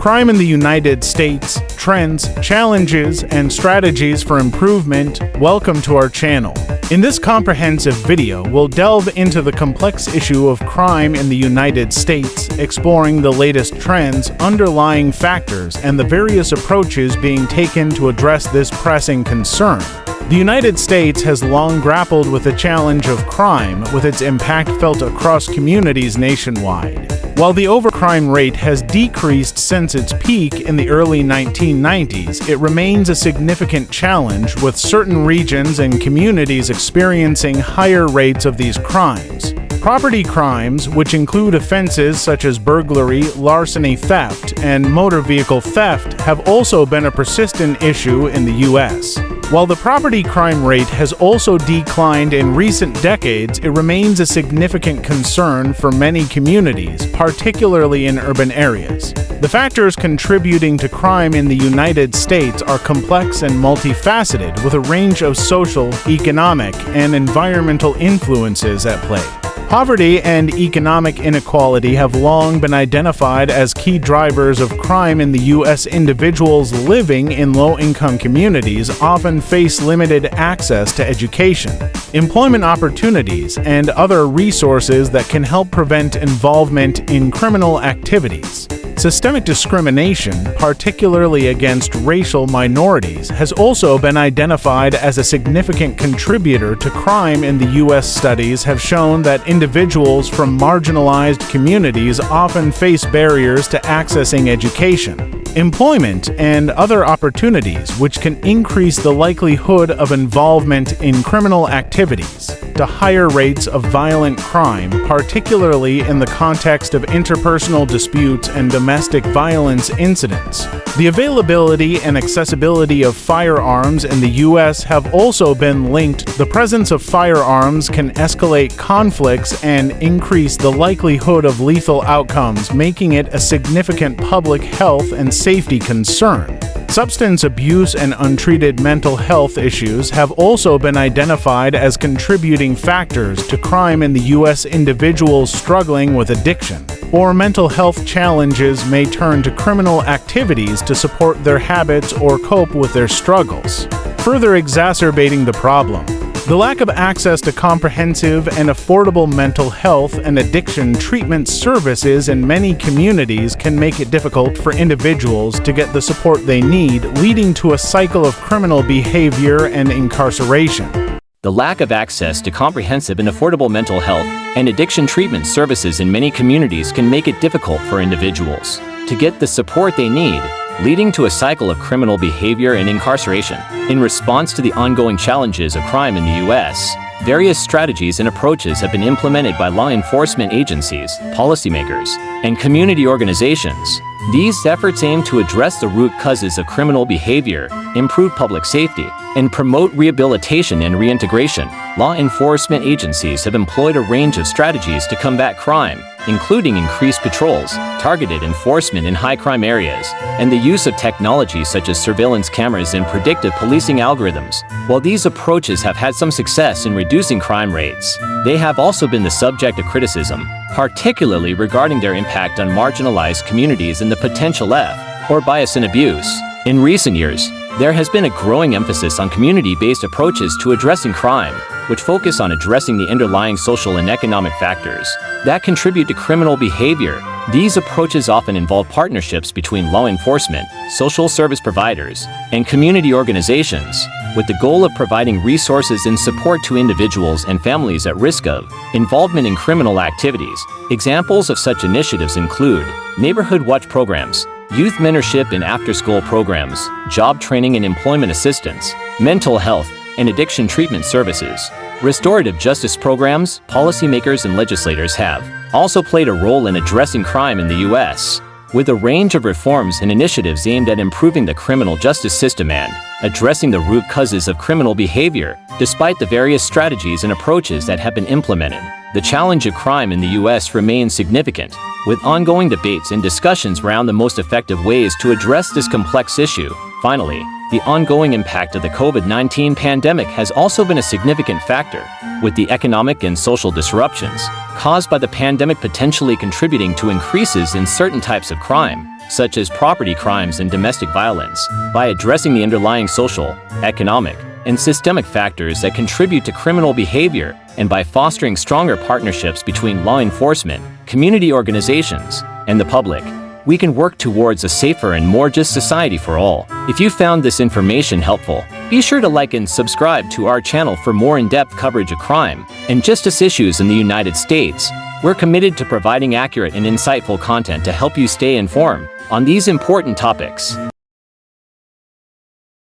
Crime in the United States, Trends, Challenges, and Strategies for Improvement. Welcome to our channel. In this comprehensive video, we'll delve into the complex issue of crime in the United States, exploring the latest trends, underlying factors, and the various approaches being taken to address this pressing concern. The United States has long grappled with the challenge of crime, with its impact felt across communities nationwide. While the overcrime rate has decreased since its peak in the early 1990s, it remains a significant challenge, with certain regions and communities experiencing higher rates of these crimes. Property crimes, which include offenses such as burglary, larceny, theft, and motor vehicle theft, have also been a persistent issue in the U.S. While the property crime rate has also declined in recent decades, it remains a significant concern for many communities, particularly in urban areas. The factors contributing to crime in the United States are complex and multifaceted, with a range of social, economic, and environmental influences at play. Poverty and economic inequality have long been identified as key drivers of crime in the U.S. Individuals living in low-income communities often face limited access to education, employment opportunities, and other resources that can help prevent involvement in criminal activities. Systemic discrimination, particularly against racial minorities, has also been identified as a significant contributor to crime in the U.S. Studies have shown that individuals from marginalized communities often face barriers to accessing education, employment, and other opportunities, which can increase the likelihood of involvement in criminal activities, to higher rates of violent crime, particularly in the context of interpersonal disputes and domestic violence incidents. The availability and accessibility of firearms in the U.S. have also been linked. The presence of firearms can escalate conflicts and increase the likelihood of lethal outcomes, making it a significant public health and safety concern. Substance abuse and untreated mental health issues have also been identified as contributing factors to crime in the U.S. Individuals struggling with addiction or mental health challenges may turn to criminal activities to support their habits or cope with their struggles, further exacerbating the problem. The lack of access to comprehensive and affordable mental health and addiction treatment services in many communities can make it difficult for individuals to get the support they need, leading to a cycle of criminal behavior and incarceration. The lack of access to comprehensive and affordable mental health and addiction treatment services in many communities can make it difficult for individuals to get the support they need, leading to a cycle of criminal behavior and incarceration. In response to the ongoing challenges of crime in the U.S., various strategies and approaches have been implemented by law enforcement agencies, policymakers, and community organizations. These efforts aim to address the root causes of criminal behavior, improve public safety, and promote rehabilitation and reintegration. Law enforcement agencies have employed a range of strategies to combat crime, including increased patrols, targeted enforcement in high-crime areas, and the use of technology such as surveillance cameras and predictive policing algorithms. While these approaches have had some success in reducing crime rates, they have also been the subject of criticism, particularly regarding their impact on marginalized communities and the potential for bias and abuse. In recent years, there has been a growing emphasis on community-based approaches to addressing crime, which focus on addressing the underlying social and economic factors that contribute to criminal behavior. These approaches often involve partnerships between law enforcement, social service providers, and community organizations, with the goal of providing resources and support to individuals and families at risk of involvement in criminal activities. Examples of such initiatives include neighborhood watch programs, youth mentorship and after-school programs, job training and employment assistance, mental health and addiction treatment services. Restorative justice programs, policymakers and legislators have also played a role in addressing crime in the U.S., with a range of reforms and initiatives aimed at improving the criminal justice system and addressing the root causes of criminal behavior. Despite the various strategies and approaches that have been implemented, the challenge of crime in the U.S. remains significant, with ongoing debates and discussions around the most effective ways to address this complex issue. Finally, the ongoing impact of the COVID-19 pandemic has also been a significant factor, with the economic and social disruptions caused by the pandemic potentially contributing to increases in certain types of crime, such as property crimes and domestic violence. By addressing the underlying social, economic, and systemic factors that contribute to criminal behavior, and by fostering stronger partnerships between law enforcement, community organizations, and the public, we can work towards a safer and more just society for all. If you found this information helpful, be sure to like and subscribe to our channel for more in-depth coverage of crime and justice issues in the United States. We're committed to providing accurate and insightful content to help you stay informed on these important topics.